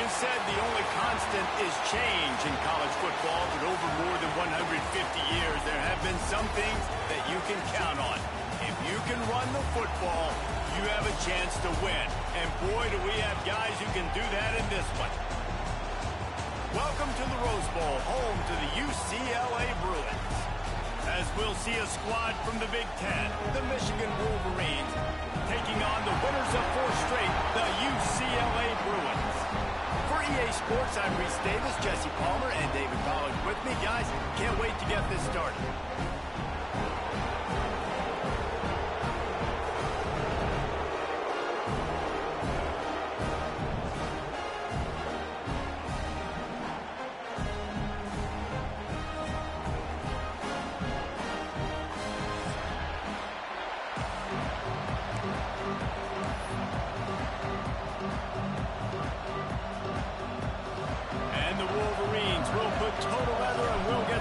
been said the only constant is change in college football, but over more than 150 years, there have been some things that you can count on. If you can run the football, you have a chance to win. And boy, do we have guys who can do that in this one. Welcome to the Rose Bowl, home to the UCLA Bruins. As we'll see a squad from the Big Ten, the Michigan Wolverines, taking on the winners of 4 straight, the UCLA Bruins. For EA Sports, I'm Reese Davis, Jesse Palmer, and David Pollack with me. Guys, can't wait to get this started.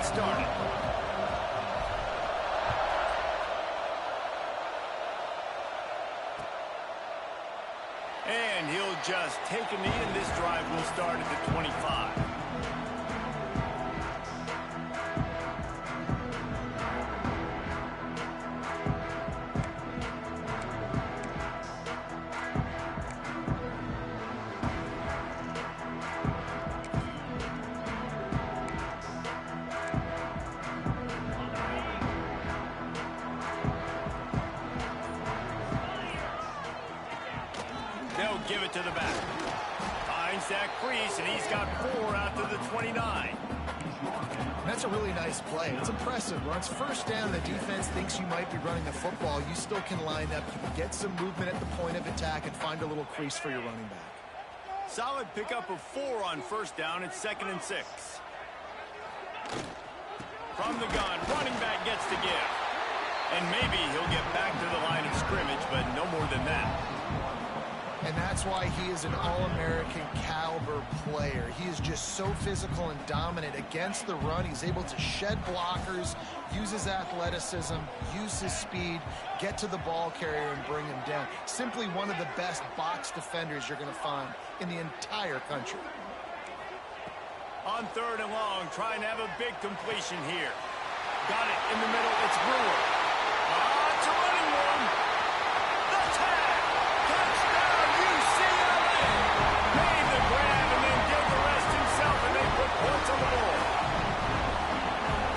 Started. And he'll just take a knee, and this drive will start at the 25. They'll give it to the back. Finds that crease, and he's got 4 out to the 29. That's a really nice play. It's impressive. When it's first down, the defense thinks you might be running the football. You still can line up. You can get some movement at the point of attack and find a little crease for your running back. Solid pickup of 4 on first down. It's 2nd and 6. From the gun, running back gets to give. And maybe he'll get back to the line of scrimmage, but no more than that. And that's why he is an All-American caliber player. He is just so physical and dominant against the run. He's able to shed blockers, use his athleticism, use his speed, get to the ball carrier and bring him down. Simply one of the best box defenders you're going to find in the entire country. On 3rd and long, trying to have a big completion here. Got it in the middle. It's Brewer. It's a running one. The tag. Touchdown, UCLA. Made the grab and then did the rest himself, and they put points on the board.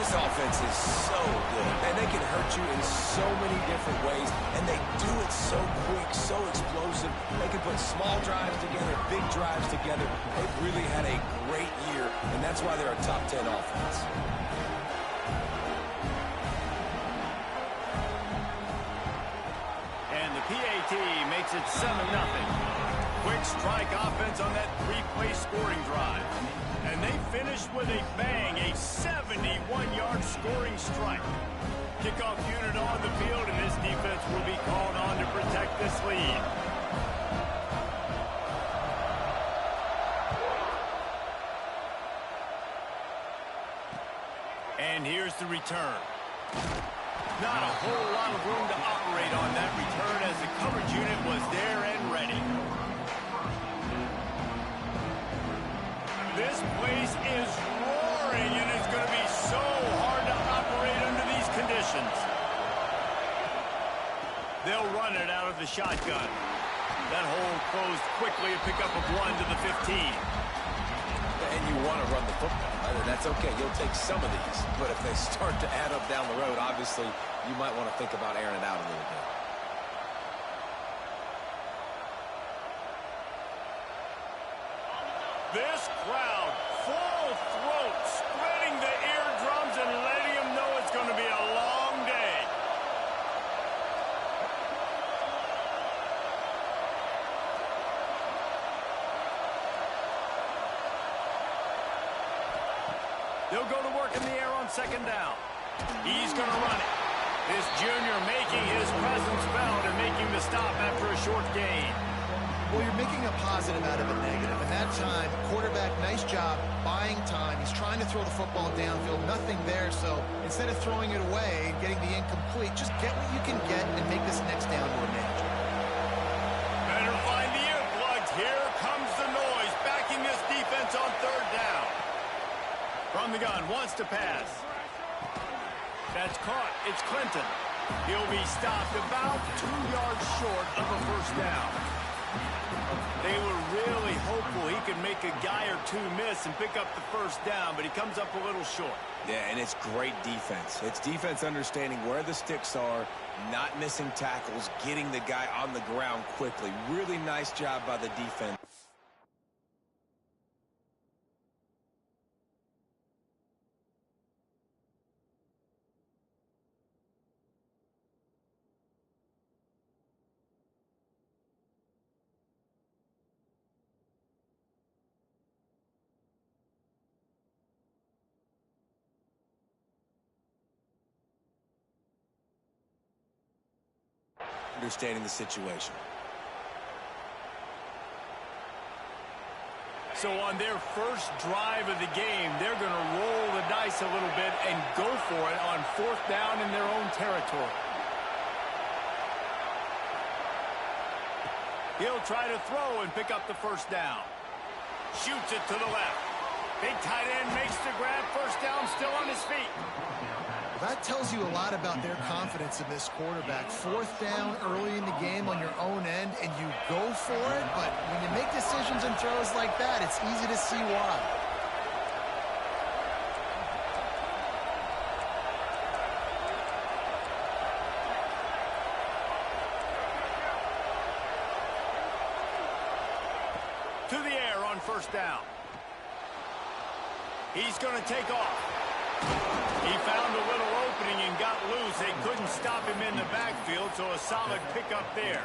This offense is so good, and they can hurt you in so many different ways, and they do it so quick, so explosive. They can put small drives together, big drives together. They've really had a great year, and that's why they're a top 10 offense. PAT makes it 7-0. Quick strike offense on that 3-play scoring drive. And they finished with a bang, a 71-yard scoring strike. Kickoff unit on the field, and this defense will be called on to protect this lead. And here's the return. Not a whole lot of room to operate on that return as the coverage unit was there and ready. This place is roaring, and it's going to be so hard to operate under these conditions. They'll run it out of the shotgun. That hole closed quickly, a pickup of 1 to the 15. And you want to run the football. That's okay. You'll take some of these. But if they start to add up down the road, obviously, you might want to think about airing it out a little bit. This crowd, full throat, spreading the eardrums and letting them know it's going to be a long day. They'll go to work in the air on 2nd down. He's going to run it. This junior making his presence felt and making the stop after a short gain. Well, you're making a positive out of a negative. And that time, quarterback, nice job, buying time. He's trying to throw the football downfield. Nothing there, so instead of throwing it away and getting the incomplete, just get what you can get and make this next down more manageable. Better find the earplugs. Here comes the noise. Backing this on third down. From the gun, wants to pass. That's caught. It's Clinton. He'll be stopped about 2 yards short of a first down. They were really hopeful he could make a guy or two miss and pick up the first down, but he comes up a little short. Yeah, and it's great defense. It's defense understanding where the sticks are, not missing tackles, getting the guy on the ground quickly. Really nice job by the defense. Understanding the situation. So on their first drive of the game, they're going to roll the dice a little bit and go for it on fourth down in their own territory. He'll try to throw and pick up the first down. Shoots it to the left. Big tight end makes the grab. First down, still on his feet. That tells you a lot about their confidence in this quarterback. Fourth down early in the game on your own end, and you go for it, but when you make decisions and throws like that, it's easy to see why. To the air on first down. He's going to take off. He found a little opening and got loose. They couldn't stop him in the backfield, so a solid pickup there.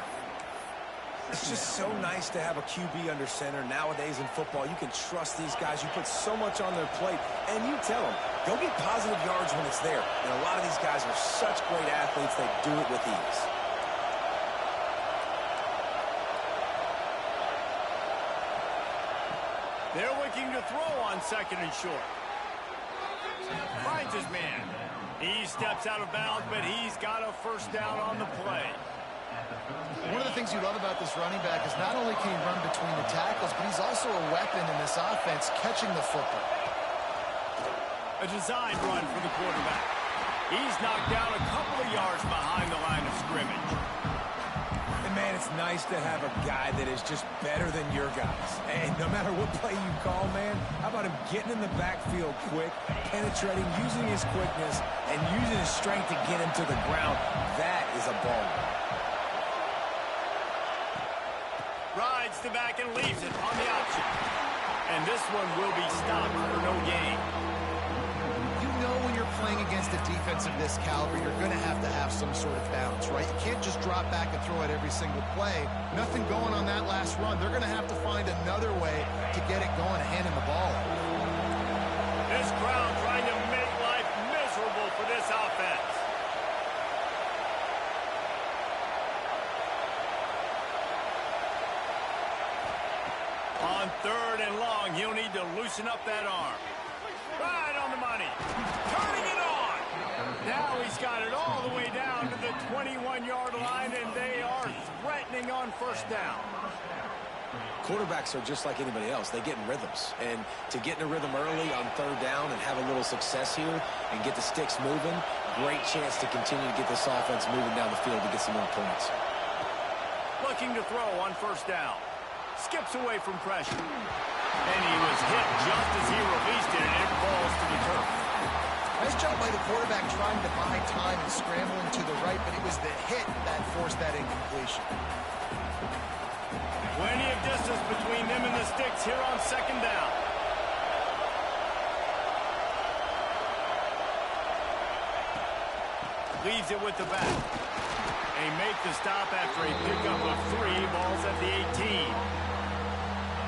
It's just so nice to have a QB under center. Nowadays in football, you can trust these guys. You put so much on their plate, and you tell them, go get positive yards when it's there. And a lot of these guys are such great athletes, they do it with ease. They're looking to throw on second and short. Finds his man. He steps out of bounds, but he's got a first down on the play. One of the things you love about this running back is not only can he run between the tackles, but he's also a weapon in this offense, catching the football. A designed run for the quarterback. He's knocked down a couple of yards behind the line of scrimmage. And, man, it's nice to have a guy that is just better than your guys. And no matter what play you call, man, how about him getting in the backfield quick, penetrating, using his quickness, and using his strength to get him to the ground. That is a ball. Rides the back and leaves it on the option. And this one will be stopped for no gain. You know when you're playing against a defense of this caliber, you're going to have some sort of balance, right? You can't just drop back and throw it every single play. Nothing going on that last run. They're going to have to find another way to get it going and handing the ball. This crowd trying to make life miserable for this offense. On third and long, he'll need to loosen up that arm. Right on the money. Turning it on. Now he's got it all the way down to the 21-yard line, and they are threatening on first down. Quarterbacks are just like anybody else. They get in rhythms. And to get in a rhythm early on third down and have a little success here and get the sticks moving, great chance to continue to get this offense moving down the field to get some more points. Looking to throw on first down. Skips away from pressure. And he was hit just as he released it, and it falls to the turf. Nice job by the quarterback trying to buy time and scrambling to the right, but it was the hit that forced that incompletion. Plenty of distance between them and the sticks here on second down. Leaves it with the back. They make the stop after a pickup of 3. Ball's at the 18.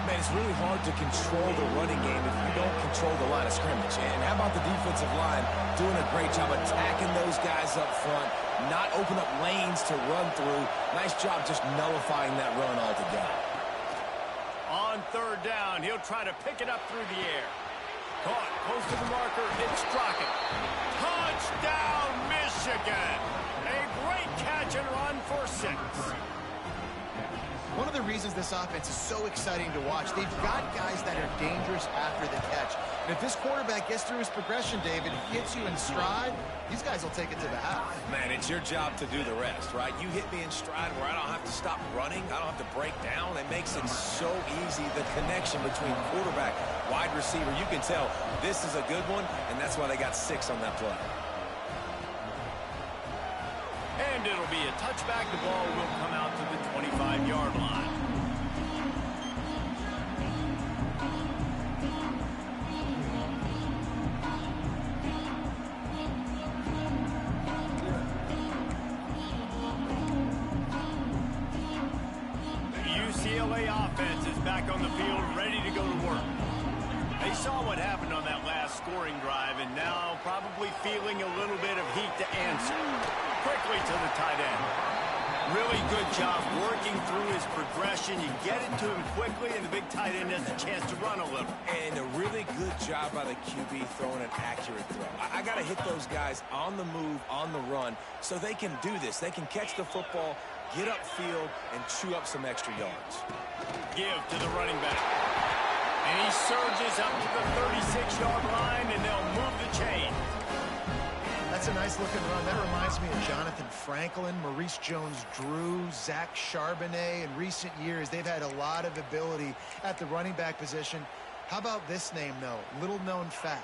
Man, it's really hard to control the running game if you don't control the line of scrimmage. And how about the defensive line doing a great job attacking those guys up front, not open up lanes to run through. Nice job just nullifying that run altogether. On third down, he'll try to pick it up through the air. Caught, close to the marker, it's Crockett. Touchdown, Michigan! A great catch and run for 6. One of the reasons this offense is so exciting to watch, they've got guys that are dangerous after the catch. And if this quarterback gets through his progression, David, hits you in stride, these guys will take it to the house. Man, it's your job to do the rest, right? You hit me in stride where I don't have to stop running. I don't have to break down. It makes it so easy, the connection between quarterback, wide receiver. You can tell this is a good one, and that's why they got 6 on that play. And it'll be a touchback. The ball will come out to the 25-yard line. The UCLA offense is back on the field, ready to go to work. They saw what happened on that last scoring drive, and now probably feeling a little bit of heat to answer. Quickly to the tight end. Really good job working through his progression. You get it to him quickly, and the big tight end has a chance to run a little. And a really good job by the QB throwing an accurate throw. I got to hit those guys on the move, on the run, so they can do this. They can catch the football, get upfield, and chew up some extra yards. Give to the running back. And he surges up to the 36-yard line, and they'll move the chain. That's a nice-looking run. That reminds me of Jonathan Franklin, Maurice Jones-Drew, Zach Charbonnet. In recent years, they've had a lot of ability at the running back position. How about this name, though? Little-known fact.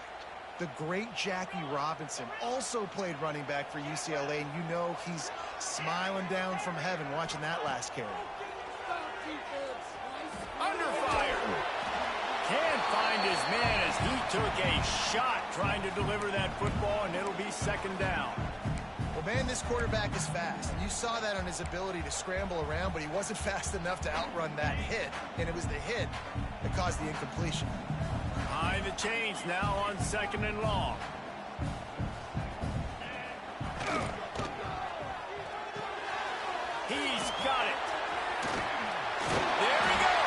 The great Jackie Robinson also played running back for UCLA, and you know he's smiling down from heaven watching that last carry. Under fire. Can't find his man as he took a shot trying to deliver that football, and it'll be 2nd down. Well, man, this quarterback is fast, and you saw that on his ability to scramble around, but he wasn't fast enough to outrun that hit, and it was the hit that caused the incompletion. Behind the chains now on 2nd and long. He's got it. There he goes.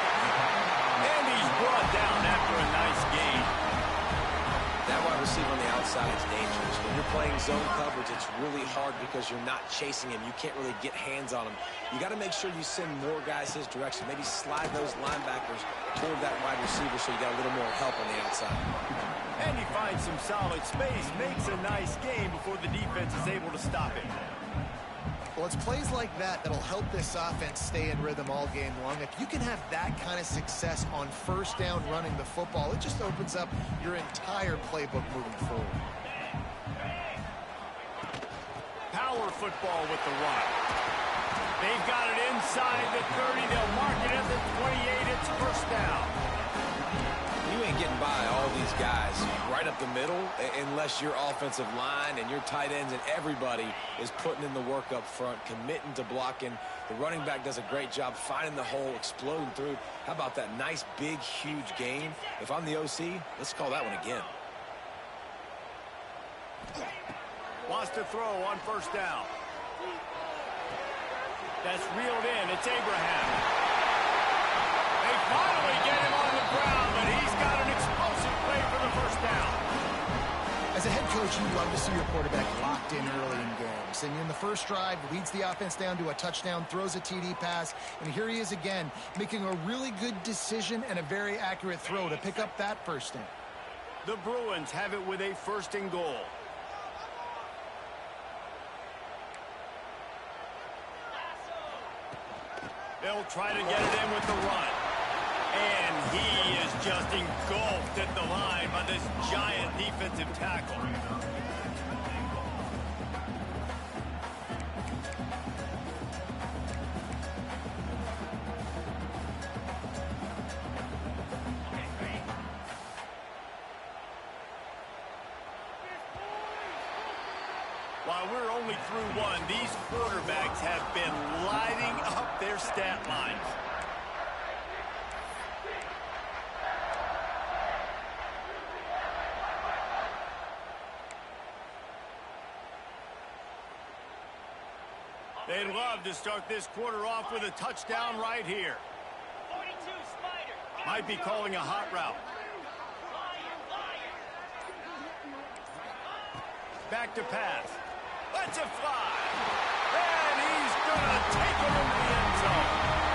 And he's brought down after a nice gain. That wide receiver on the outside is dangerous. When you're playing zone coverage, it's really hard because you're not chasing him. You can't really get hands on him. You got to make sure you send more guys his direction. Maybe slide those linebackers toward that wide receiver so you got a little more help on the outside. And he finds some solid space, makes a nice gain before the defense is able to stop him. Well, it's plays like that that'll help this offense stay in rhythm all game long. If you can have that kind of success on 1st down running the football, it just opens up your entire playbook moving forward. Power football with the run. They've got it inside the 30. They'll mark it at the 28. It's 1st down. You ain't getting by all these guys right up the middle unless your offensive line and your tight ends and everybody is putting in the work up front, committing to blocking. The running back does a great job finding the hole, exploding through. How about that nice, big, huge gain? If I'm the OC, let's call that one again. Wants to throw on 1st down. That's reeled in. It's Abraham. They finally get him on the ground, but he's got an explosive play for the 1st down. As a head coach, you love to see your quarterback locked in early in games. And in the first drive, leads the offense down to a touchdown, throws a TD pass, and here he is again, making a really good decision and a very accurate throw to pick up that 1st down. The Bruins have it with a 1st and goal. They'll try to get it in with the run. And he is just engulfed at the line by this giant defensive tackle. While we're only through one, these quarterbacks have been lighting up their stat lines. They'd love to start this quarter off with a touchdown right here. 42 Spider. Might be calling a hot route. Back to pass. Lets it fly. And he's going to take it into the end zone.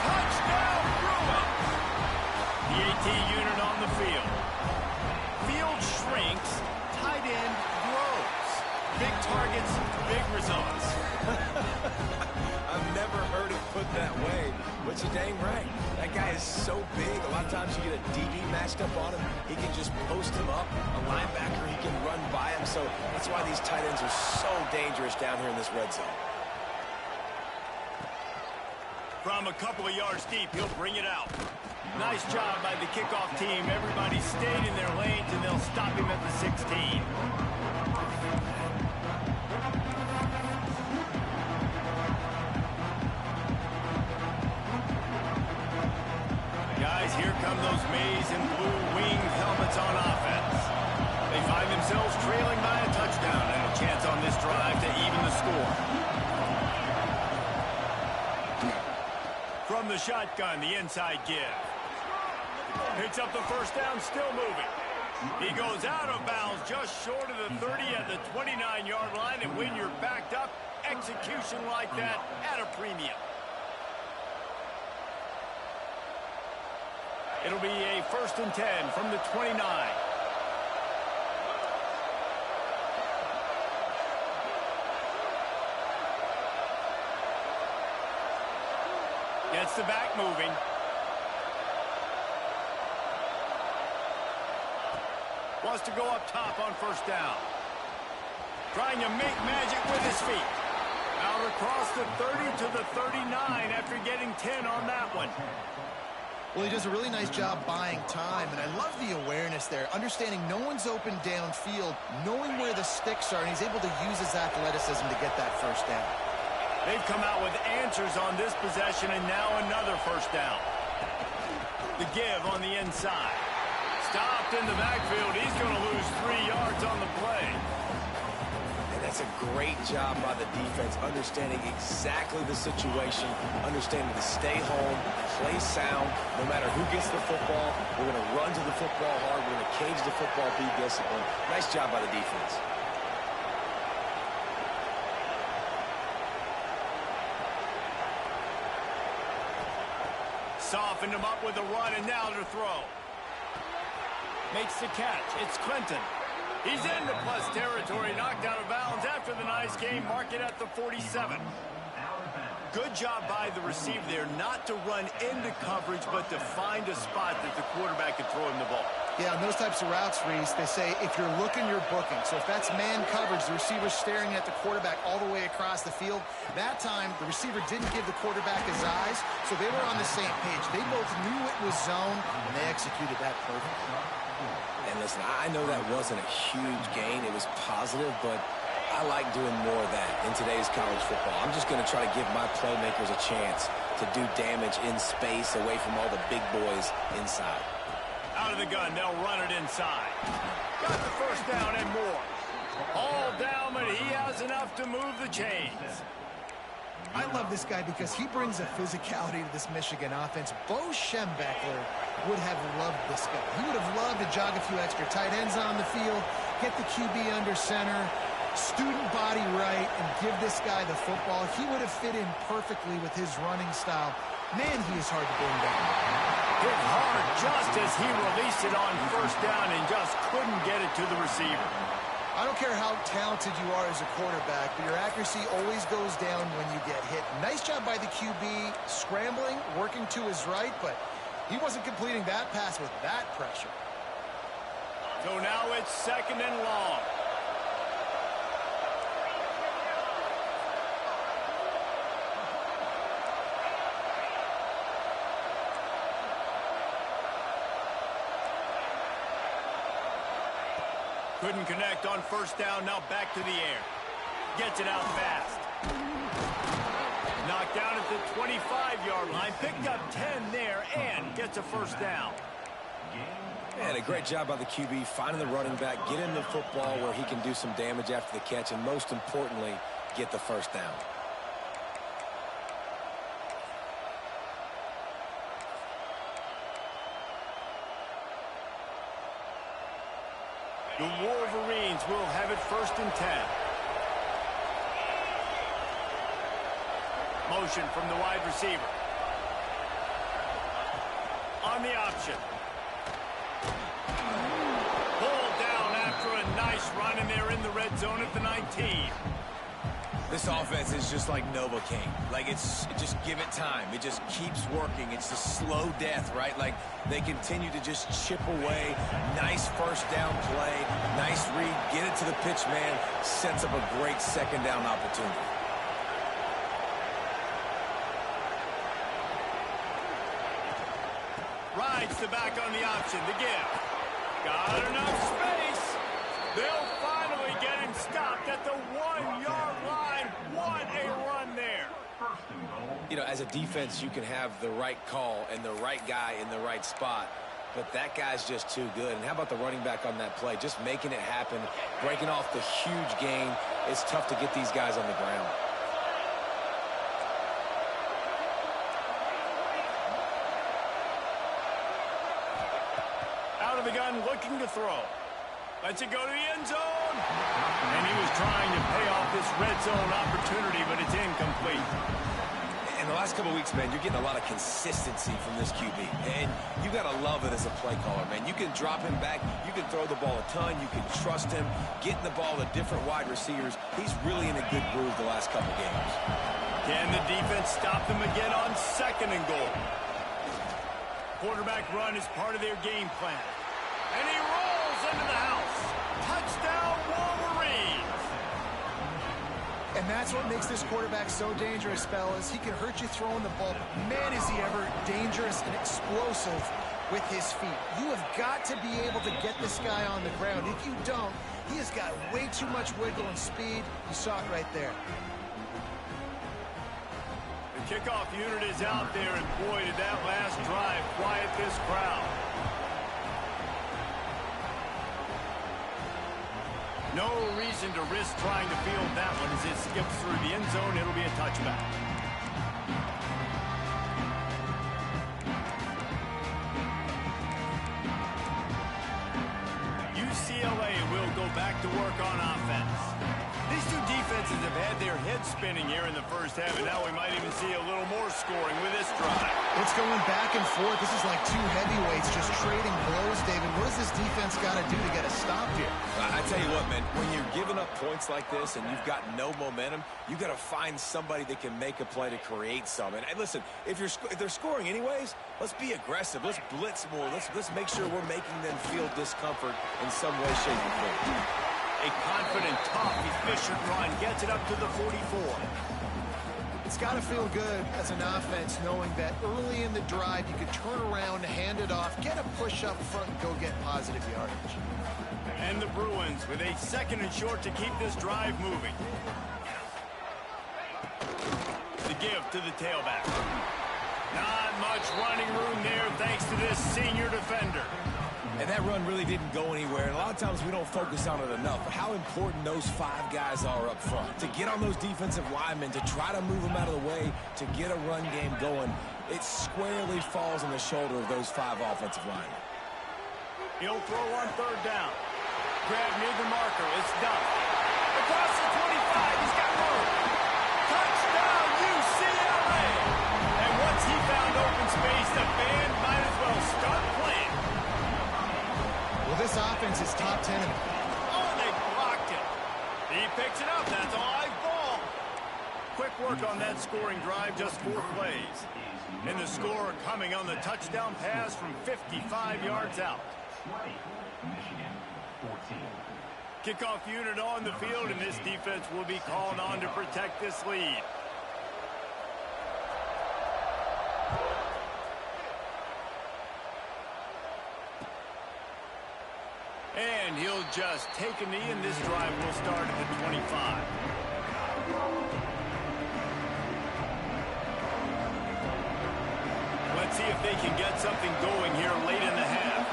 Touchdown! key unit on the field. Field shrinks, tight end grows. Big targets, big results. I've never heard it put that way, but you're dang right. That guy is so big, a lot of times you get a DB matched up on him. He can just post him up. A linebacker, he can run by him. So that's why these tight ends are so dangerous down here in this red zone. From a couple of yards deep, he'll bring it out. Nice job by the kickoff team. Everybody stayed in their lanes, and they'll stop him at the 16. Guys, here come those maize and blue winged helmets on offense. They find themselves trailing by a touchdown and a chance on this drive to even the score. From the shotgun, the inside give. Picks up the first down, still moving. He goes out of bounds just short of the 30 at the 29-yard line, and when you're backed up, execution like that at a premium. It'll be a 1st and 10 from the 29. Gets the back moving. Wants to go up top on 1st down. Trying to make magic with his feet. Out across the 30 to the 39 after getting 10 on that one. Well, he does a really nice job buying time, and I love the awareness there, understanding no one's open downfield, knowing where the sticks are, and he's able to use his athleticism to get that 1st down. They've come out with answers on this possession, and now another 1st down. The give on the inside. Stopped in the backfield. He's going to lose 3 yards on the play. And that's a great job by the defense, understanding exactly the situation, understanding to stay home, play sound. No matter who gets the football, we're going to run to the football hard. We're going to cage the football, be disciplined. Nice job by the defense. Softened him up with a run, and now to throw. Makes the catch. It's Clinton. He's into plus territory, knocked out of bounds after the nice game. Mark it at the 47. Good job by the receiver there, not to run into coverage, but to find a spot that the quarterback could throw him the ball. Yeah, on those types of routes, Reese, they say if you're looking, you're booking. So if that's man coverage, the receiver's staring at the quarterback all the way across the field. That time, the receiver didn't give the quarterback his eyes, so they were on the same page. They both knew it was zone, and they executed that perfectly. And listen, I know that wasn't a huge gain. It was positive, but I like doing more of that in today's college football. I'm just going to try to give my playmakers a chance to do damage in space away from all the big boys inside. Out of the gun, they'll run it inside. Got the 1st down and more. All down, but he has enough to move the chains. I love this guy because he brings a physicality to this Michigan offense. Bo Schembechler would have loved this guy. He would have loved to jog a few extra tight ends on the field, get the QB under center, student body right, and give this guy the football. He would have fit in perfectly with his running style. Man, he is hard to bring down. Hit hard just as he released it on 1st down and just couldn't get it to the receiver. I don't care how talented you are as a quarterback, but your accuracy always goes down when you get hit. Nice job by the QB, scrambling, working to his right, but he wasn't completing that pass with that pressure. So now it's 2nd and long. Couldn't connect on 1st down, now back to the air. Gets it out fast. Knocked down at the 25-yard line, picked up 10 there, and gets a 1st down. And a great job by the QB, finding the running back, get him the football where he can do some damage after the catch, and most importantly, get the 1st down. The Wolverines will have it 1st and 10. Motion from the wide receiver. On the option. red zone at the 19. This offense is just like Novocaine. Like, just give it time. It just keeps working. It's the slow death, right? Like, they continue to just chip away. Nice first down play. Nice read. Get it to the pitch man. Sets up a great second down opportunity. Rides the back on the option. The give. Got enough space. They'll finally get him stopped at the 1-yard line. What a run there. You know, as a defense, you can have the right call and the right guy in the right spot, but that guy's just too good. And how about the running back on that play? Just making it happen, breaking off the huge gain. It's tough to get these guys on the ground. Out of the gun, looking to throw. Lets it go to the end zone. And he was trying to pay off this red zone opportunity, but it's incomplete. In the last couple of weeks, man, you're getting a lot of consistency from this QB. And you got to love it as a play caller, man. You can drop him back. You can throw the ball a ton. You can trust him. Getting the ball to different wide receivers. He's really in a good groove the last couple of games. Can the defense stop them again on 2nd and goal? Quarterback run is part of their game plan. And he rolls into the house. Touchdown, Wolverines. And that's what makes this quarterback so dangerous, fellas. He can hurt you throwing the ball. Man, is he ever dangerous and explosive with his feet. You have got to be able to get this guy on the ground. If you don't, he has got way too much wiggle and speed. You saw it right there. The kickoff unit is out there, and boy, did that last drive quiet this crowd. No reason to risk trying to field that one as it skips through the end zone. It'll be a touchback. UCLA will go back to work on offense. These two defenses have had their heads spinning here in the first half, and now we might even see a little more scoring with this drive. It's going back and forth. This is like two heavyweights just trading blows, David. What does this defense got to do to get a stop here? I tell you what, man, when you're giving up points like this and you've got no momentum, you got to find somebody that can make a play to create some. And listen, if they're scoring anyways, let's be aggressive. Let's blitz more. Let's make sure we're making them feel discomfort in some way, shape, or form. A confident, tough, efficient run gets it up to the 44. It's got to feel good as an offense knowing that early in the drive you could turn around, hand it off, get a push up front, and go get positive yardage. And the Bruins with a 2nd and short to keep this drive moving. The give to the tailback. Not much running room there thanks to this senior defender. And that run really didn't go anywhere. And a lot of times we don't focus on it enough. But how important those 5 guys are up front. To get on those defensive linemen, to try to move them out of the way, to get a run game going, it squarely falls on the shoulder of those 5 offensive linemen. He'll throw on 3rd down. Grab near the marker. It's done. Across the 25. He's got room. Touchdown, UCLA. And once he found open space, the band might as well start playing. Well, this offense is top 10. Oh, they blocked it. He picks it up. That's a live ball. Quick work on that scoring drive, just 4 plays. And the score coming on the touchdown pass from 55 yards out. Kickoff unit on the field, and this defense will be called on to protect this lead. And he'll just take a knee, and this drive will start at the 25. Let's see if they can get something going here late in the half.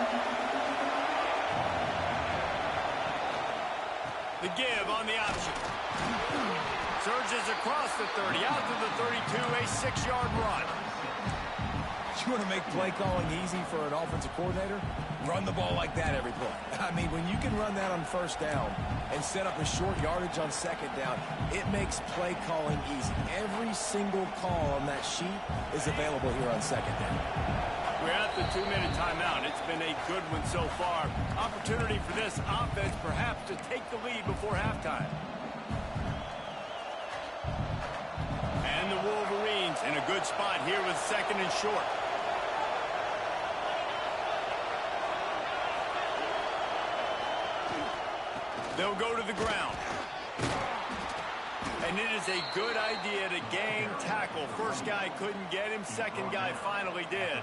The give on the option. Surges across the 30, out to the 32, a 6-yard run. You want to make play calling easy for an offensive coordinator? Run the ball like that every play. I mean, when you can run that on 1st down and set up a short yardage on 2nd down, it makes play calling easy. Every single call on that sheet is available here on 2nd down. We're at the 2-minute timeout. It's been a good one so far. Opportunity for this offense perhaps to take the lead before halftime. And the Wolverines in a good spot here with 2nd and short. They'll go to the ground. And it is a good idea to gang tackle. First guy couldn't get him. Second guy finally did.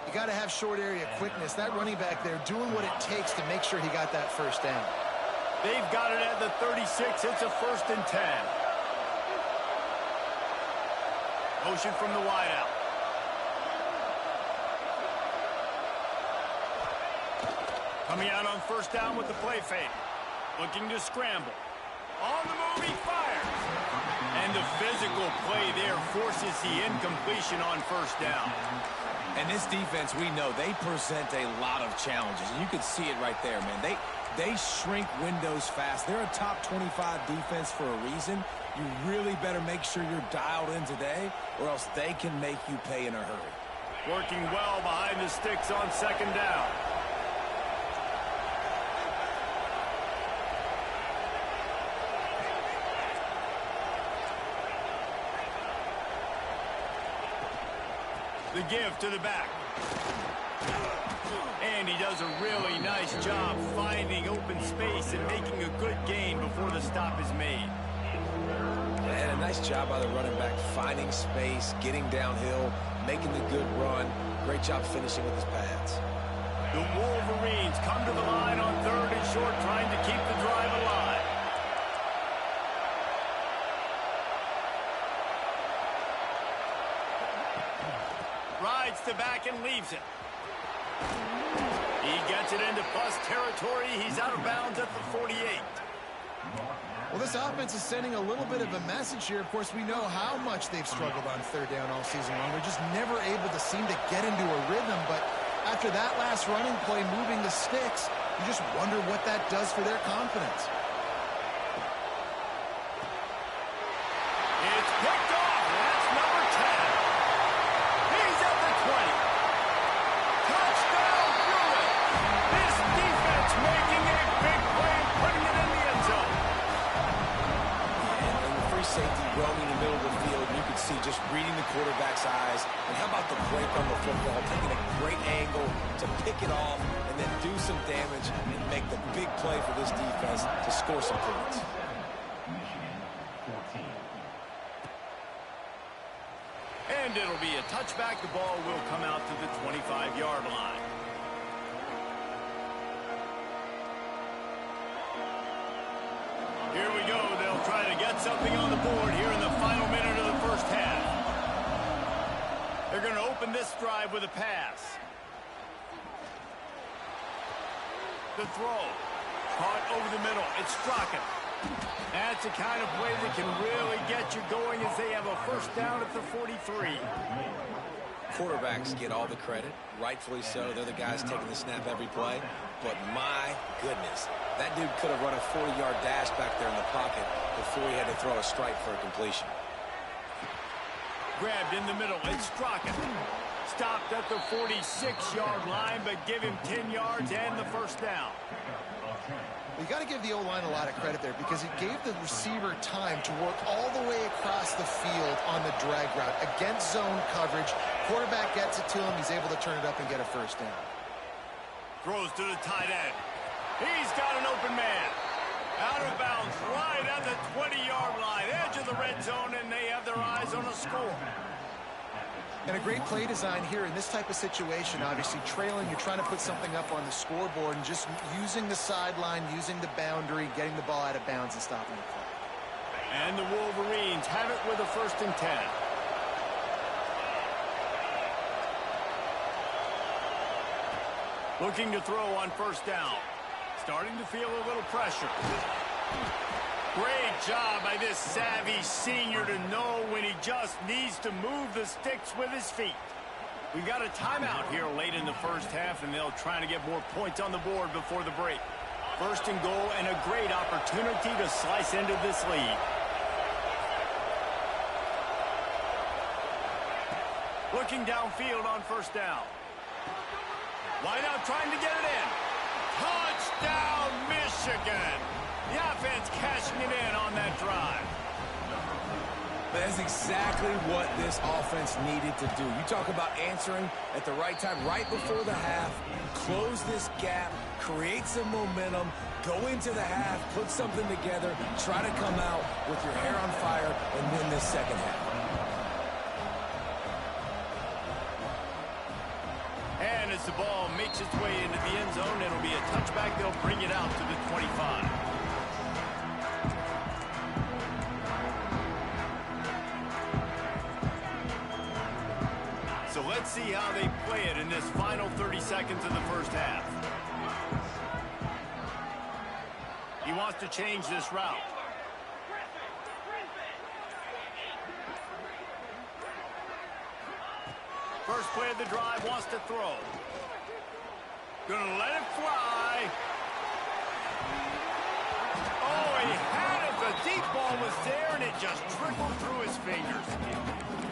You got to have short area quickness. That running back there doing what it takes to make sure he got that first down. They've got it at the 36. It's a 1st and 10. Motion from the wideout. Coming out on 1st down with the play fake. Looking to scramble. On the move, he fires. And the physical play there forces the incompletion on 1st down. And this defense, we know, they present a lot of challenges. And you can see it right there, man. They shrink windows fast. They're a top 25 defense for a reason. You really better make sure you're dialed in today, or else they can make you pay in a hurry. Working well behind the sticks on 2nd down. The give to the back. And he does a really nice job finding open space and making a good gain before the stop is made. And a nice job by the running back, finding space, getting downhill, making the good run. Great job finishing with his pads. The Wolverines come to the line on 3rd and short, trying to keep the drive alive. Rides to back and leaves it. He gets it into plus territory. He's out of bounds at the 48. Well, this offense is sending a little bit of a message here. Of course, we know how much they've struggled on 3rd down all season long. They're just never able to seem to get into a rhythm. But after that last running play, moving the sticks, you just wonder what that does for their confidence. It's picked off. That's number 10. He's at the 20. Touchdown, Bruin. This defense making a big play and putting it in the end zone. And the free safety roaming in the middle of the field, you can see just reading the quarterback's eyes. And how about the break on the football, taking a great angle to pick it off and then do some damage and make the big play for this defense to score some points. And it'll be a touchback. The ball will come out to the 25-yard line. Here we go. They'll try to get something on the board here in the final minute of the 1st half. They're going to open this drive with a pass. The throw. Caught over the middle. It's Strachan. That's the kind of play that can really get you going as they have a 1st down at the 43. Quarterbacks get all the credit, rightfully so. They're the guys taking the snap every play. But my goodness, that dude could have run a 40-yard dash back there in the pocket before he had to throw a strike for a completion. Grabbed in the middle. It's Strachan. Stopped at the 46-yard line, but give him 10 yards and the 1st down. You got to give the O-line a lot of credit there because it gave the receiver time to work all the way across the field on the drag route against zone coverage. Quarterback gets it to him. He's able to turn it up and get a 1st down. Throws to the tight end. He's got an open man. Out of bounds right at the 20-yard line. Edge of the red zone, and they have their eyes on a score. And a great play design here in this type of situation. Obviously, trailing, you're trying to put something up on the scoreboard and just using the sideline, using the boundary, getting the ball out of bounds and stopping the clock. And the Wolverines have it with a 1st and 10. Looking to throw on 1st down. Starting to feel a little pressure. Great job by this savvy senior to know when he just needs to move the sticks with his feet. We've got a timeout here late in the 1st half, and they'll try to get more points on the board before the break. 1st and goal, and a great opportunity to slice into this lead. Looking downfield on first down. Wide out trying to get it in. Touchdown, Michigan. The offense cashing it in on that drive. That's exactly what this offense needed to do. You talk about answering at the right time, right before the half, close this gap, create some momentum, go into the half, put something together, try to come out with your hair on fire and win this second half. And as the ball makes its way into the end zone, it'll be a touchback. They'll bring it out to the 25. So let's see how they play it in this final 30 seconds of the first half. He wants to change this route. First play of the drive, wants to throw. Gonna let it fly. Oh, he had it. The deep ball was there, and it just trickled through his fingers.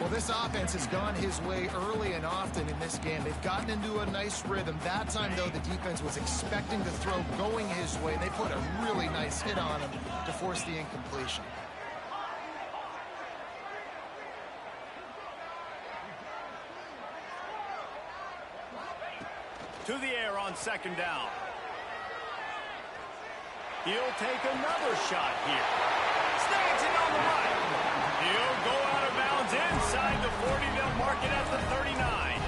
Well, this offense has gone his way early and often in this game. They've gotten into a nice rhythm. That time, though, the defense was expecting the throw going his way. They put a really nice hit on him to force the incompletion. To the air on second down. He'll take another shot here. Snags it on the right. He'll go out of bounds inside the 40. They'll mark it at the 39.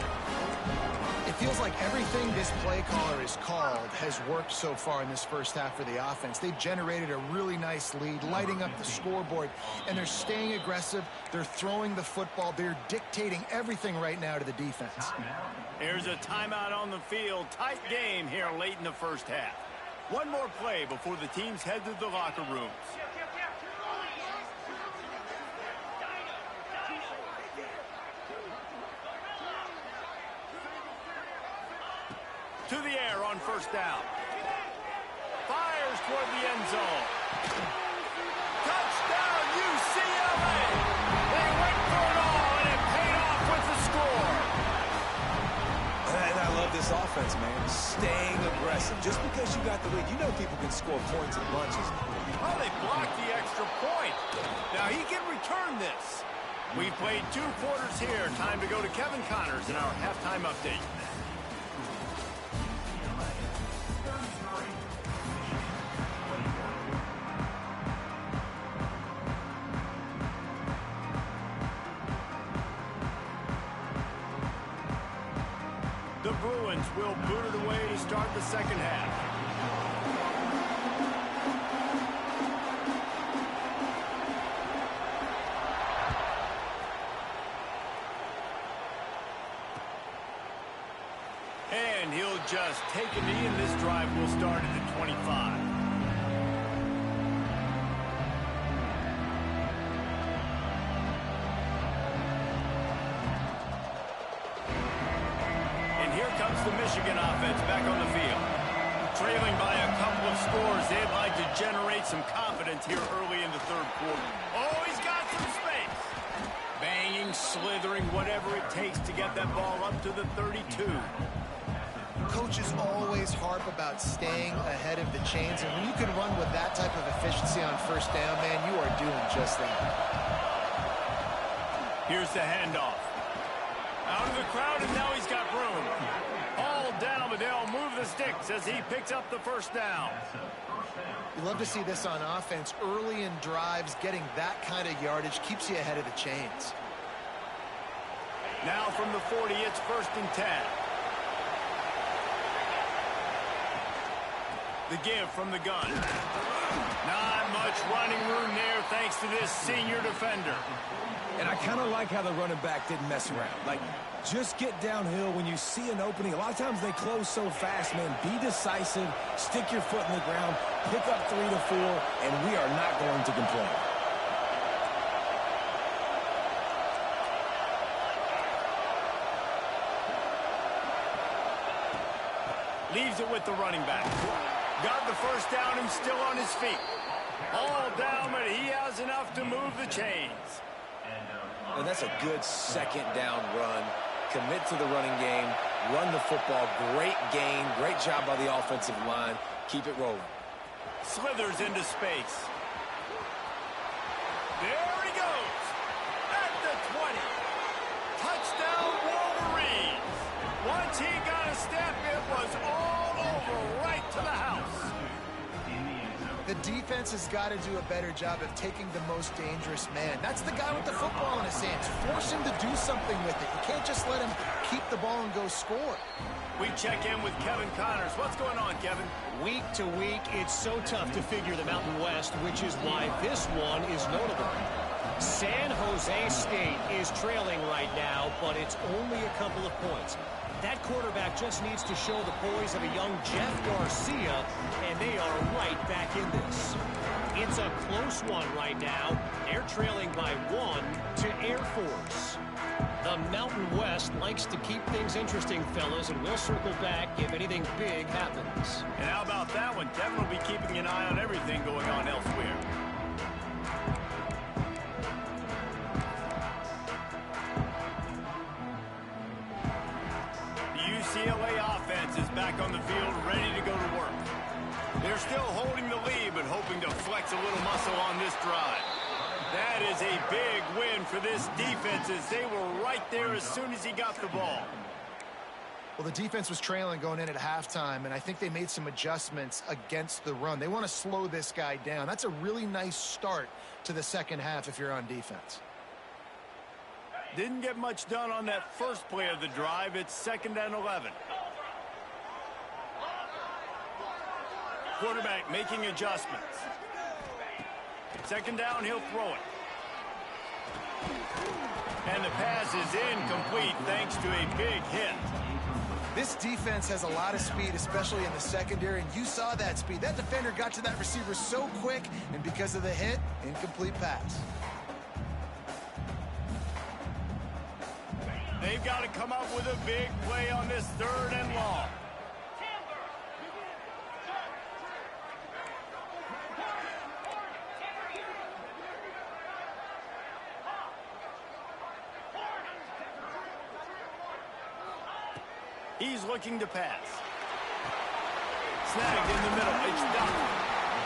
It feels like everything this play caller has called has worked so far in this first half for the offense. They've generated a really nice lead, lighting up the scoreboard, and they're staying aggressive. They're throwing the football. They're dictating everything right now to the defense. Here's a timeout on the field. Tight game here late in the first half. One more play before the teams head to the locker rooms. To the air on first down. Fires toward the end zone. Touchdown, UCLA! They went for it all, and it paid off with the score. And I love this offense, man. Staying aggressive. Just because you got the lead, you know people can score points in bunches. Oh, they blocked the extra point. Now he can return this. We've played 2 quarters here. Time to go to Kevin Connors in our halftime update. The Bruins will boot it away to start the second half. And he'll just take a knee, and this drive will start at the 25. The Michigan offense back on the field. Trailing by a couple of scores, they'd like to generate some confidence here early in the third quarter. Oh, he's got some space. Banging, slithering, whatever it takes to get that ball up to the 32. Coaches always harp about staying ahead of the chains, and when you can run with that type of efficiency on first down, man, you are doing just that. Here's the handoff. Out of the crowd, and now he's got room. All down, but they'll move the sticks as he picks up the first down. You love to see this on offense. Early in drives, getting that kind of yardage keeps you ahead of the chains. Now from the 40, it's 1st and 10. The give from the gun. Not much running room there thanks to this senior defender. And I kind of like how the running back didn't mess around. Like, just get downhill when you see an opening. A lot of times they close so fast, man. Be decisive, stick your foot in the ground, pick up 3 to 4, and we are not going to complain. Leaves it with the running back. Got the first down and still on his feet. All down, but he has enough to move the chains. And that's a good second down run. commit to the running game, run the football. Great gain. Great job by the offensive line. Keep it rolling. Slithers into space. There he goes. At the 20. Touchdown, Wolverines. Once he got a step, it was all over right to the house. The defense has got to do a better job of taking the most dangerous man. That's the guy with the football in his hands. Force him to do something with it. You can't just let him keep the ball and go score. We check in with Kevin Connors. What's going on, Kevin? Week to week, it's so tough to figure the Mountain West, which is why this one is notable. San Jose State is trailing right now, but it's only a couple of points. That quarterback just needs to show the poise of a young Jeff Garcia, and they are right back in this. It's a close one right now. They're trailing by 1 to Air Force. The Mountain West likes to keep things interesting, fellas, and we'll circle back if anything big happens. And how about that one? Kevin will be keeping an eye on everything going on elsewhere. The UCLA offense is back on the field, ready to go to work. They're still holding the lead, but hoping to flex a little muscle on this drive. That is a big win for this defense, as they were right there as soon as he got the ball. Well, the defense was trailing going in at halftime, and I think they made some adjustments against the run. They want to slow this guy down. That's a really nice start to the second half if you're on defense. Didn't get much done on that first play of the drive. It's 2nd and 11. Quarterback making adjustments. 2nd down, he'll throw it. And the pass is incomplete thanks to a big hit. This defense has a lot of speed, especially in the secondary, and you saw that speed. That defender got to that receiver so quick, and because of the hit, incomplete pass. They've got to come up with a big play on this 3rd and long. He's looking to pass. Snagged in the middle. It's done.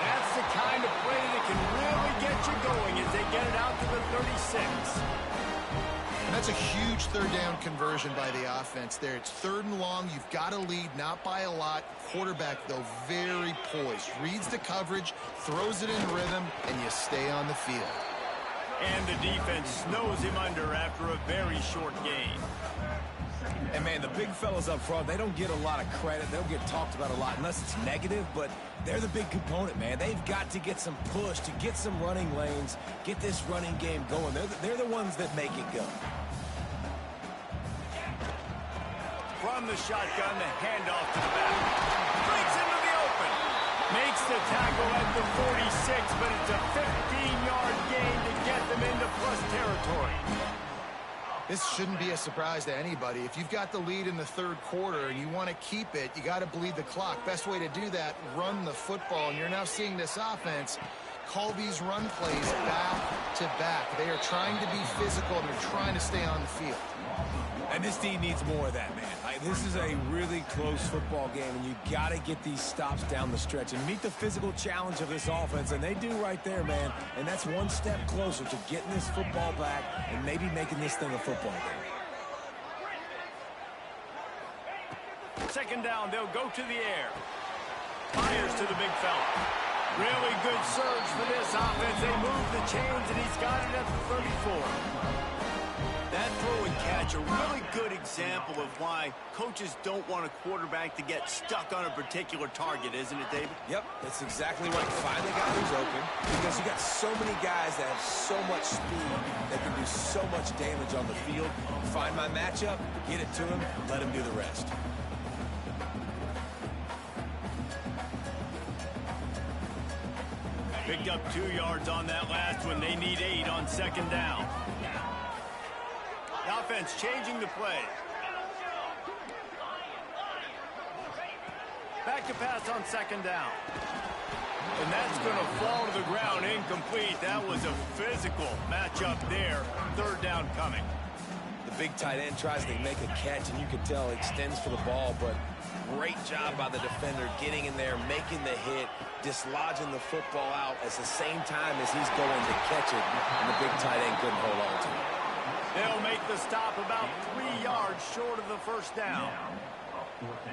That's the kind of play that can really get you going as they get it out to the 36. And that's a huge 3rd down conversion by the offense there. It's 3rd and long. You've got to lead, not by a lot. Quarterback, though, very poised. Reads the coverage, throws it in rhythm, and you stay on the field. And the defense snows him under after a very short gain. And, man, the big fellas up front, they don't get a lot of credit. They don't get talked about a lot unless it's negative, but they're the big component, man. They've got to get some push, to get some running lanes, get this running game going. They're the ones that make it go. From the shotgun, the handoff to the back. Breaks into the open. Makes the tackle at the 46, but it's a 15-yard gain to get them into plus territory. This shouldn't be a surprise to anybody. If you've got the lead in the 3rd quarter and you want to keep it, you got to bleed the clock. Best way to do that, run the football. And you're now seeing this offense call these run plays back to back. They are trying to be physical, and they're trying to stay on the field. And this team needs more of that, man. This is a really close football game, and you got to get these stops down the stretch and meet the physical challenge of this offense, and they do right there, man. And that's one step closer to getting this football back and maybe making this thing a football game. 2nd down, they'll go to the air. Fires to the big fella. Really good surge for this offense. They move the chains, and he's got it at the 34. That throw and catch, a really good example of why coaches don't want a quarterback to get stuck on a particular target, isn't it, David? Yep, that's exactly right. Find the guy who's open, because you got so many guys that have so much speed that can do so much damage on the field. Find my matchup, get it to him, let him do the rest. Picked up 2 yards on that last one. They need 8 on 2nd down. The offense changing the play. Back to pass on 2nd down. And that's going to fall to the ground incomplete. That was a physical matchup there. 3rd down coming. The big tight end tries to make a catch, and you can tell extends for the ball, but great job by the defender getting in there, making the hit, dislodging the football out at the same time as he's going to catch it, and the big tight end couldn't hold on to it. They'll make the stop about 3 yards short of the first down.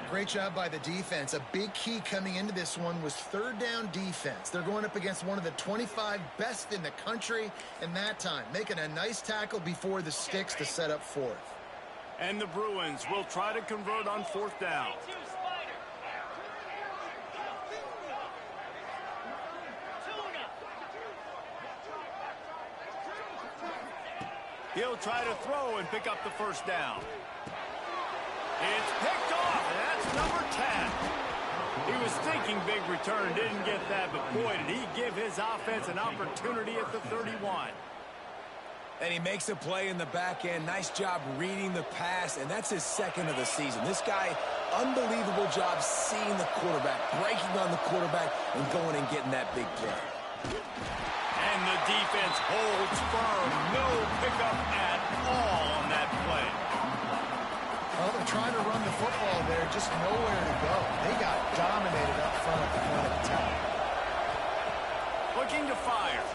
Great job by the defense. A big key coming into this one was third down defense. They're going up against one of the 25 best in the country in that time, making a nice tackle before the sticks to set up fourth. And the Bruins will try to convert on fourth down. 42 Spider. Tuna. He'll try to throw and pick up the first down. It's picked off, and that's number 10. He was thinking big return, didn't get that, but boy, did he give his offense an opportunity at the 31. And he makes a play in the back end. Nice job reading the pass, and that's his second of the season. This guy, unbelievable job seeing the quarterback, breaking on the quarterback, and going and getting that big play. And the defense holds firm. No pickup at all on that play. Well, they're trying to run the football there, just nowhere to go. They got dominated up front at the point of attack. Looking to fire.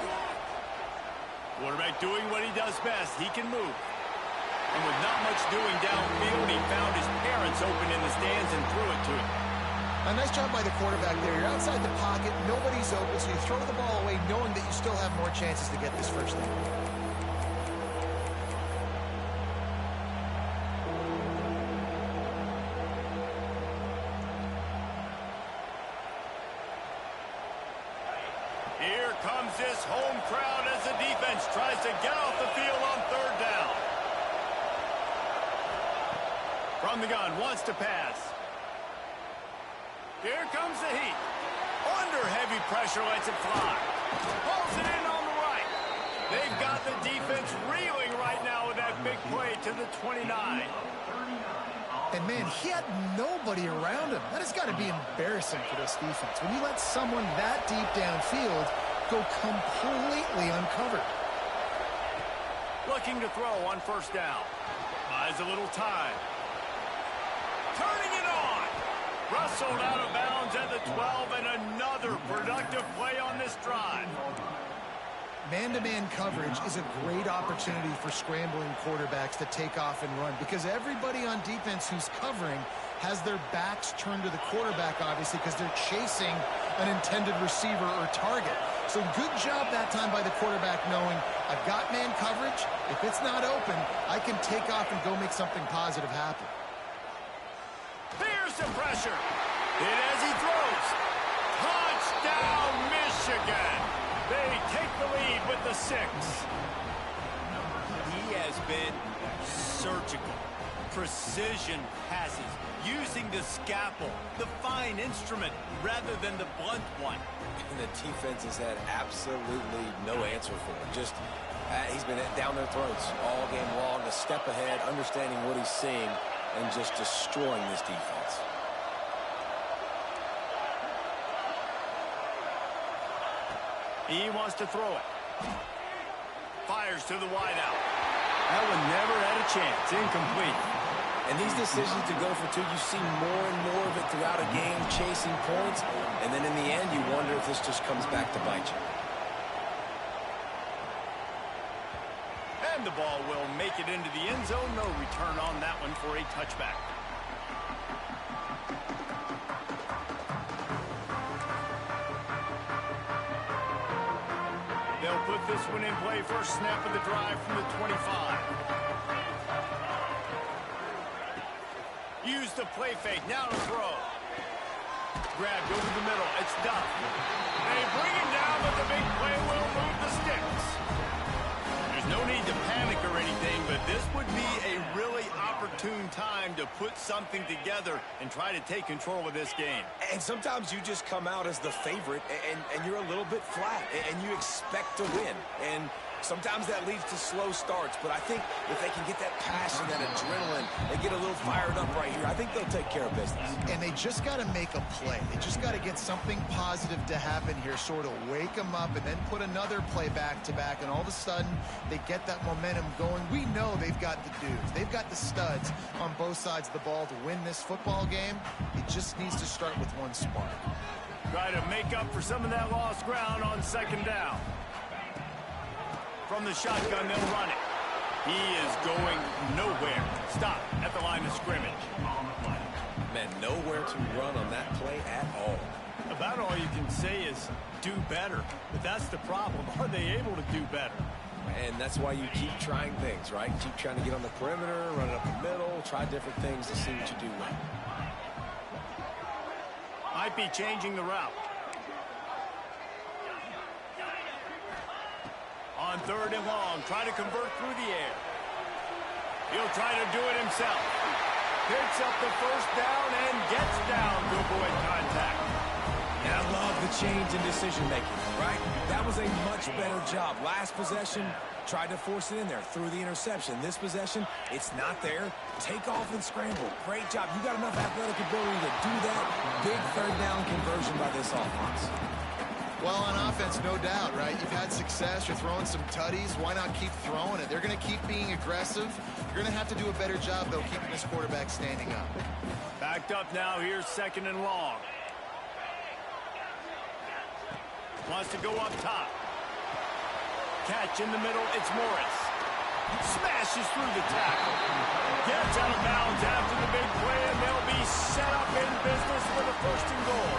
Quarterback doing what he does best. He can move. And with not much doing downfield, he found his parents open in the stands and threw it to him. A nice job by the quarterback there. You're outside the pocket, nobody's open, so you throw the ball away knowing that you still have more chances to get this first down. Here comes this home crowd as the defense tries to get off the field on third down. From the gun, wants to pass. Here comes the heat. Under heavy pressure, lets it fly. Pulls it in on the right. They've got the defense reeling right now with that big play to the 29. And, man, he had nobody around him. That has got to be embarrassing for this defense. When you let someone that deep downfield go completely uncovered. Looking to throw on first down. Buys a little time. Turning it on. Rustled out of bounds at the 12, and another productive play on this drive. Man-to-man coverage is a great opportunity for scrambling quarterbacks to take off and run because everybody on defense who's covering has their backs turned to the quarterback, obviously, because they're chasing an intended receiver or target. So good job that time by the quarterback knowing I've got man coverage. If it's not open, I can take off and go make something positive happen. Here's some pressure. Hit as he throws. Touchdown, Michigan. They take the lead with the 6. He has been surgical. Precision passes. Using the scalpel, the fine instrument, rather than the blunt one. And the defense has had absolutely no answer for him. Just, he's been down their throats all game long, a step ahead, understanding what he's seeing, and just destroying this defense. He wants to throw it. Fires to the wideout. That one never had a chance. Incomplete. And these decisions to go for 2, you see more and more of it throughout a game, chasing points. And then in the end, you wonder if this just comes back to bite you. And the ball will make it into the end zone. No return on that one for a touchback. They'll put this one in play. First snap of the drive from the 25. Use the play fake. Now to throw. Grabbed over the middle. It's Duff. They bring him down, but the big play will move the sticks. There's no need to panic or anything, but this would be a really opportune time to put something together and try to take control of this game. And sometimes you just come out as the favorite, and you're a little bit flat, and you expect to win. And Sometimes that leads to slow starts, but I think if they can get that passion, that adrenaline, they get a little fired up right here, I think they'll take care of business. And they just got to make a play. They just got to get something positive to happen here, sort of wake them up and then put another play back-to-back, and all of a sudden they get that momentum going. We know they've got the dudes. They've got the studs on both sides of the ball to win this football game. It just needs to start with one spark. Try to make up for some of that lost ground on second down. From the shotgun, they'll run it. He is going nowhere. Stop at the line of scrimmage. Man, nowhere to run on that play at all. About all you can say is do better. But that's the problem. Are they able to do better? And that's why you keep trying things, right? Keep trying to get on the perimeter, run it up the middle, try different things to see what you do well. Might be changing the route. On third and long, try to convert through the air. He'll try to do it himself. Picks up the first down and gets down to avoid contact. And I love the change in decision-making, right? That was a much better job. Last possession, tried to force it in there, threw the interception. This possession, it's not there. Take off and scramble. Great job. You got enough athletic ability to do that. Big third down conversion by this offense. Well, on offense, no doubt, right? You've had success. You're throwing some tutties. Why not keep throwing it? They're going to keep being aggressive. You're going to have to do a better job, though, keeping this quarterback standing up. Backed up now. Here's second and long. Wants to go up top. Catch in the middle. It's Morris. Smashes through the tackle. Gets out of bounds after the big play, and they'll be set up in business for the first and goal.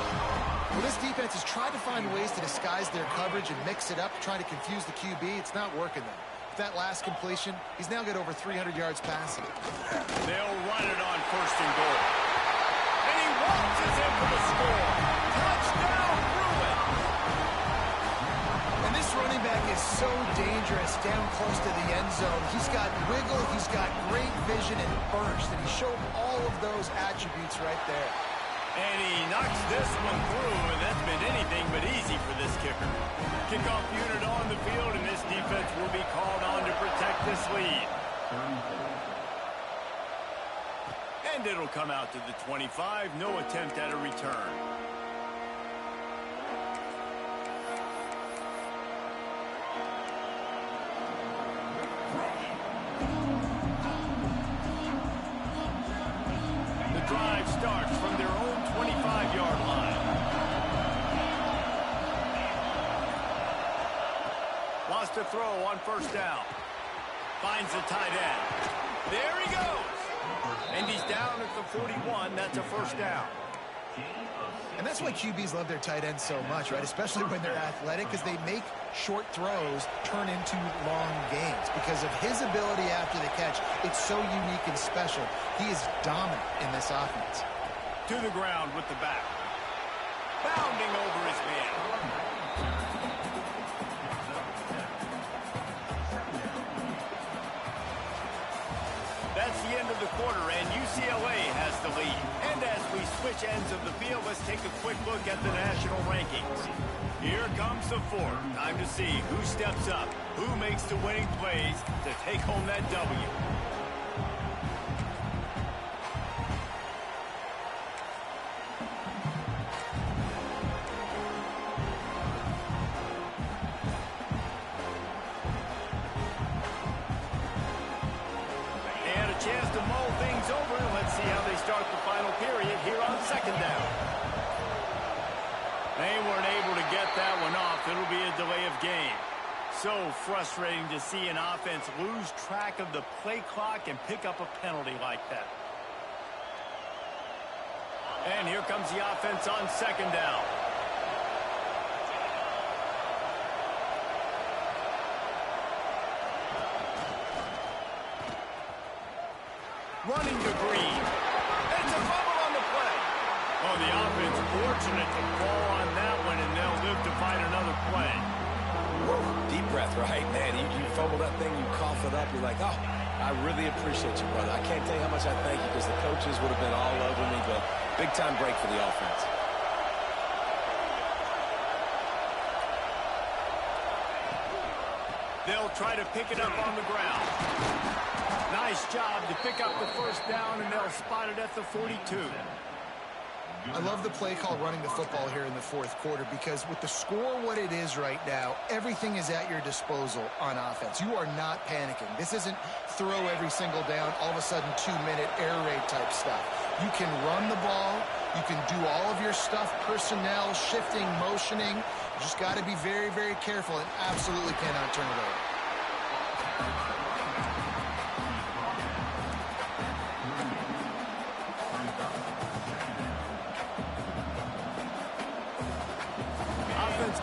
Well, this defense has tried to find ways to disguise their coverage and mix it up, trying to confuse the QB. It's not working, though. With that last completion, he's now got over 300 yards passing. They'll run it on first and goal. And he waltzes in for the score. Touchdown, Bruin! And this running back is so dangerous down close to the end zone. He's got wiggle, he's got great vision and burst, and he showed all of those attributes right there. And he knocks this one through, and that's been anything but easy for this kicker. Kickoff unit on the field, and this defense will be called on to protect this lead. And it'll come out to the 25. No attempt at a return. The drive starts from their own 25-yard line. Lost a throw on first down. Finds the tight end. There he goes. And he's down at the 41. That's a first down. And that's why QBs love their tight ends so much, right? Especially when they're athletic, because they make short throws turn into long gains. Because of his ability after the catch, it's so unique and special. He is dominant in this offense. To the ground with the back. Bounding over his man. That's the end of the quarter, and UCLA has the lead. And as we switch ends of the field, let's take a quick look at the national rankings. Here comes the fourth. Time to see who steps up, who makes the winning plays to take home that W. Chance to mull things over, and let's see how they start the final period here on second down. They weren't able to get that one off. It'll be a delay of game. So frustrating to see an offense lose track of the play clock and pick up a penalty like that. And here comes the offense on second down. Running to Green. It's a fumble on the play. Oh, the offense fortunate to fall on that one, and they'll live to fight another play. Woo. Deep breath, right? Man, you fumble that thing, you cough it up, you're like, oh, I really appreciate you, brother. I can't tell you how much I thank you because the coaches would have been all over me, but big-time break for the offense. They'll try to pick it up on the ground. Nice job to pick up the first down, and they'll spot it at the 42. I love the play call running the football here in the fourth quarter because with the score what it is right now, everything is at your disposal on offense. You are not panicking. This isn't throw every single down, all of a sudden 2-minute air raid type stuff. You can run the ball. You can do all of your stuff, personnel, shifting, motioning. You just got to be very, very careful and absolutely cannot turn it over.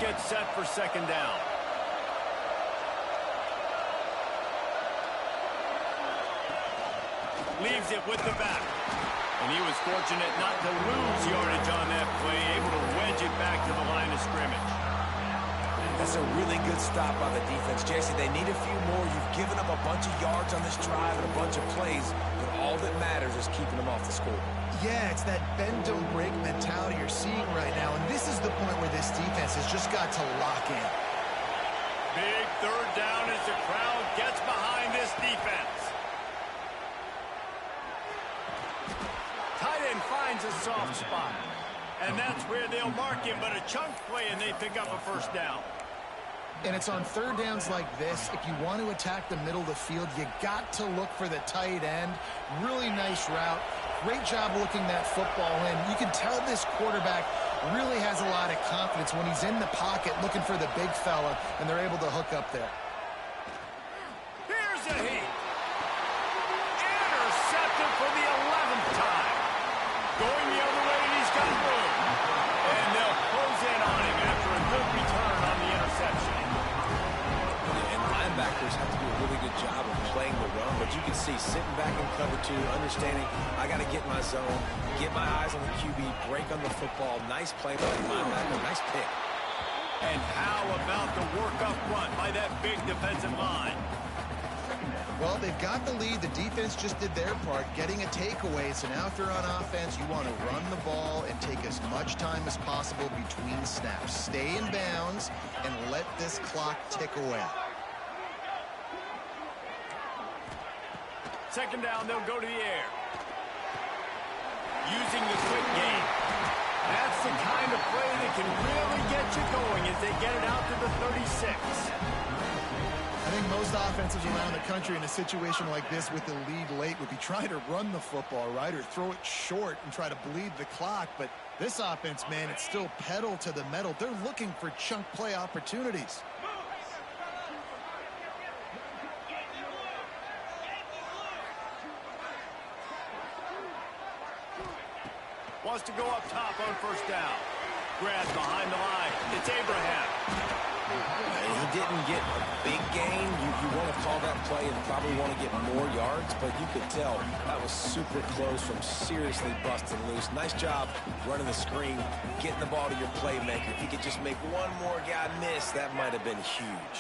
Gets set for second down. Leaves it with the back. And he was fortunate not to lose yardage on that play, able to wedge it back to the line of scrimmage. That's a really good stop by the defense. Jesse, they need a few more. You've given up a bunch of yards on this drive and a bunch of plays, but all that matters is keeping them off the score. Yeah, it's that bend, don't break mentality you're seeing right now, and this is the point where this defense has just got to lock in. Big third down as the crowd gets behind this defense. Tight end finds a soft spot, and that's where they'll mark him, but a chunk play, and they pick up a first down. And it's on third downs like this, if you want to attack the middle of the field, you got to look for the tight end. Really nice route. Great job looking that football in. You can tell this quarterback really has a lot of confidence when he's in the pocket looking for the big fella, and they're able to hook up there. Here's a heat. Intercepted for the 11th time. Going the other way, and he's got room. And they'll close in on him after a good return on the interception. And linebackers have to do a really good job of playing the run, but you can see sitting back in cover two, understanding I got to get in my zone, get my eyes on the QB, break on the football. Nice play by the linebacker, nice pick. And how about the work up front by that big defensive line? Well, they've got the lead. The defense just did their part, getting a takeaway. So now if you're on offense, you want to run the ball and take as much time as possible between snaps. Stay in bounds and let this clock tick away. Second down, they'll go to the air. Using the quick game. That's the kind of play that can really get you going as they get it out to the 36. I think most offenses around the country in a situation like this with the lead late would be trying to run the football, right, or throw it short and try to bleed the clock. But this offense, man, it's still pedal to the metal. They're looking for chunk play opportunities. Wants to go up top on first down. Grab behind the line. It's Abraham. He didn't get a big gain. You want to call that play and probably want to get more yards, but you could tell that was super close from seriously busting loose. Nice job running the screen, getting the ball to your playmaker. If he could just make one more guy miss, that might have been huge.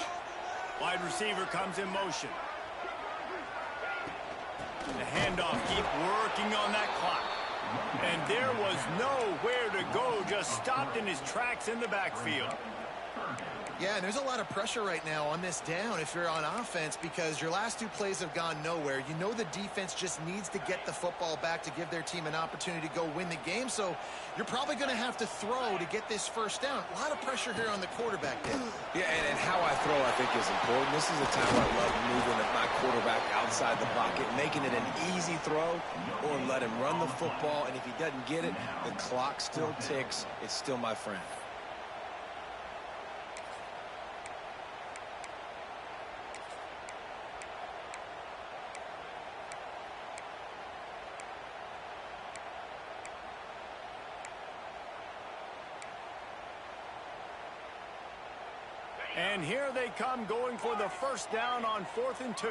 Wide receiver comes in motion. The handoff, keep working on that clock. And there was nowhere to go, just stopped in his tracks in the backfield. Yeah, and there's a lot of pressure right now on this down if you're on offense because your last two plays have gone nowhere. You know the defense just needs to get the football back to give their team an opportunity to go win the game, so you're probably going to have to throw to get this first down. A lot of pressure here on the quarterback, Dave. Yeah, and how I throw, I think, is important. This is a time where I love moving my quarterback outside the pocket, making it an easy throw, or let him run the football, and if he doesn't get it, the clock still ticks. It's still my friend. And here they come going for the first down on 4th and 2.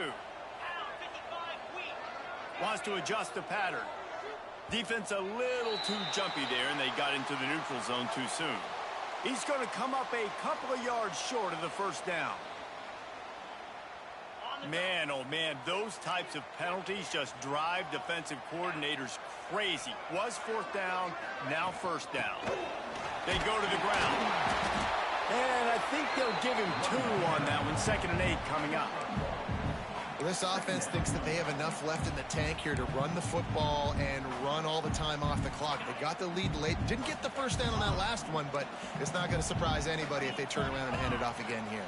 Wants to adjust the pattern. Defense a little too jumpy there, and they got into the neutral zone too soon. He's going to come up a couple of yards short of the first down. Man, oh man, those types of penalties just drive defensive coordinators crazy. Was 4th down, now first down. They go to the ground. And I think they'll give him 2 on that one. 2nd and 8 coming up. Well, this offense thinks that they have enough left in the tank here to run the football and run all the time off the clock. They got the lead late. Didn't get the first down on that last one, but it's not going to surprise anybody if they turn around and hand it off again here.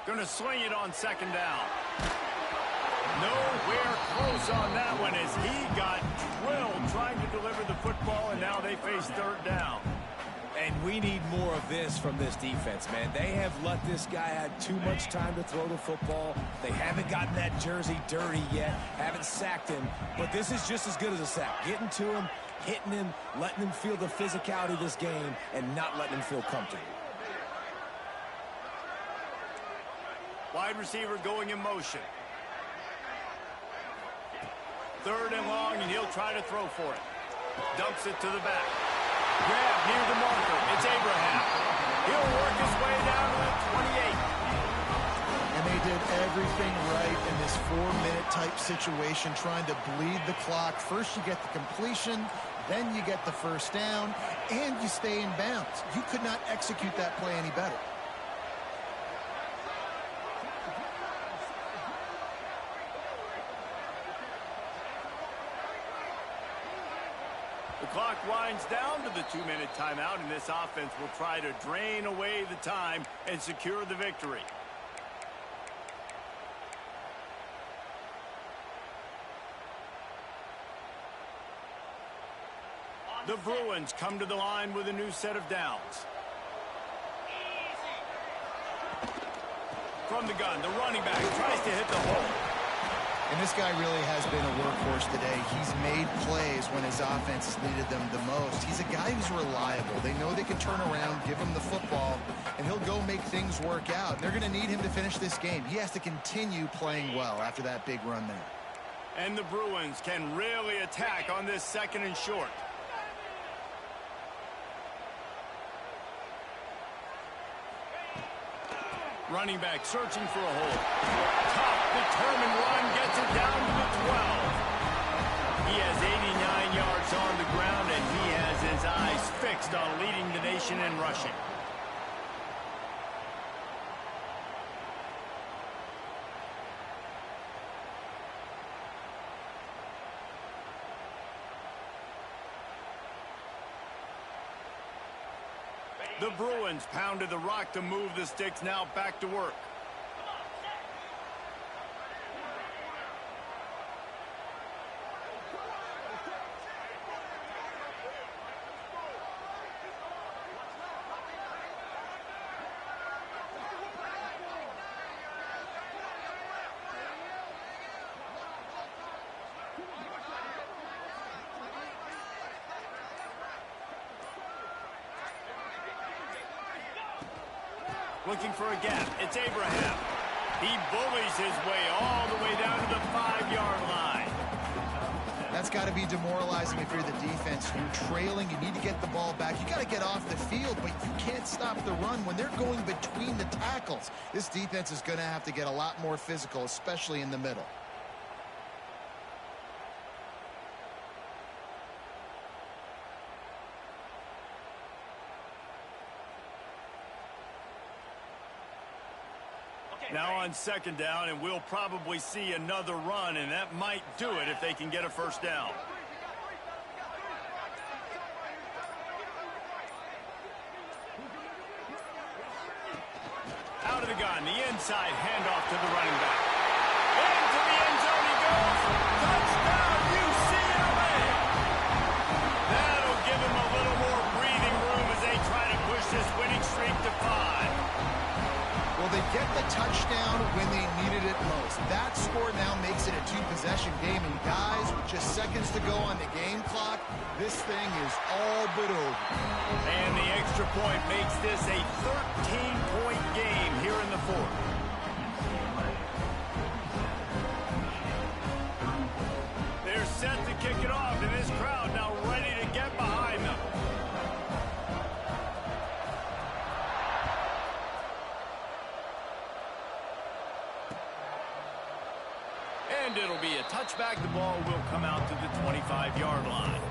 Going to swing it on 2nd down. Nowhere close on that one as he got drilled trying to deliver the football, and now they face 3rd down. And we need more of this from this defense, man. They have let this guy have too much time to throw the football. They haven't gotten that jersey dirty yet, haven't sacked him. But this is just as good as a sack. Getting to him, hitting him, letting him feel the physicality of this game, and not letting him feel comfortable. Wide receiver going in motion. 3rd and long, and he'll try to throw for it. Dumps it to the back. Grab near the marker. It's Abraham. He'll work his way down to the 28. And they did everything right in this 4-minute type situation, trying to bleed the clock. First you get the completion, then you get the first down, and you stay in bounds. You could not execute that play any better. The clock winds down to the 2-minute timeout, and this offense will try to drain away the time and secure the victory. The Bruins come to the line with a new set of downs. From the gun, the running back tries to hit the hole. And this guy really has been a workhorse today. He's made plays when his offense has needed them the most. He's a guy who's reliable. They know they can turn around, give him the football, and he'll go make things work out. They're going to need him to finish this game. He has to continue playing well after that big run there. And the Bruins can really attack on this 2nd and short. Running back searching for a hole. Tough, determined run gets it down to the 12. He has 89 yards on the ground, and he has his eyes fixed on leading the nation in rushing. The Bruins pounded the rock to move the sticks, now back to work. Looking for a gap. It's Abraham. He bullies his way all the way down to the 5-yard line. That's got to be demoralizing if you're the defense. You're trailing. You need to get the ball back. You got to get off the field, but you can't stop the run when they're going between the tackles. This defense is going to have to get a lot more physical, especially in the middle. Now on 2nd down, and we'll probably see another run, and that might do it if they can get a first down. Out of the gun, the inside handoff to the running back. Into the end zone he goes. Touchdown, UCLA! That'll give him a little more breathing room as they try to push this winning streak to 5. Well, they get the touchdown when they needed it most. That score now makes it a 2-possession game. And guys, with just seconds to go on the game clock, this thing is all but over. And the extra point makes this a 13-point game here in the 4th. They're set to kick it off, and this crowd now ready to get behind them. And it'll be a touchback. The ball will come out to the 25-yard line.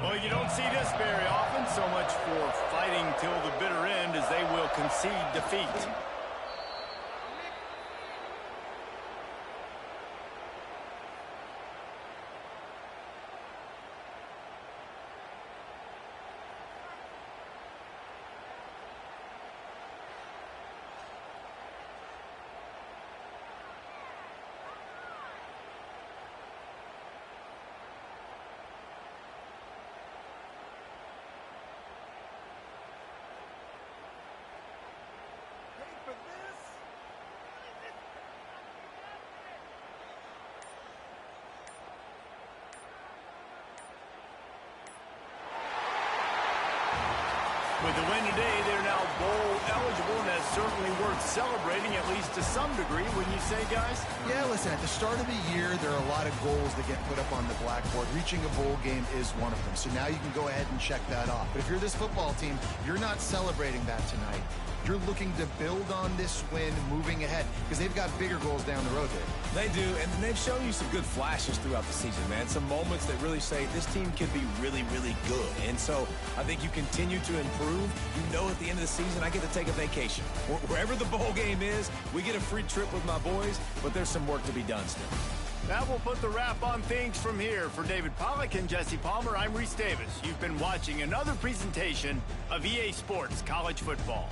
Well, you don't see this very often. So much for fighting till the bitter end as they will concede defeat. With the win today, they're now bowl eligible, and that's certainly worth celebrating, at least to some degree, wouldn't you say, guys? Yeah, listen, at the start of the year, there are a lot of goals that get put up on the blackboard. Reaching a bowl game is one of them, so now you can go ahead and check that off. But if you're this football team, you're not celebrating that tonight. You're looking to build on this win moving ahead because they've got bigger goals down the road there. They do, and they've shown you some good flashes throughout the season, man. Some moments that really say this team can be really, really good. And so I think you continue to improve. You know at the end of the season, I get to take a vacation. Wherever the bowl game is, we get a free trip with my boys, but there's some work to be done still. That will put the wrap on things from here. For David Pollack and Jesse Palmer, I'm Reese Davis. You've been watching another presentation of EA Sports College Football.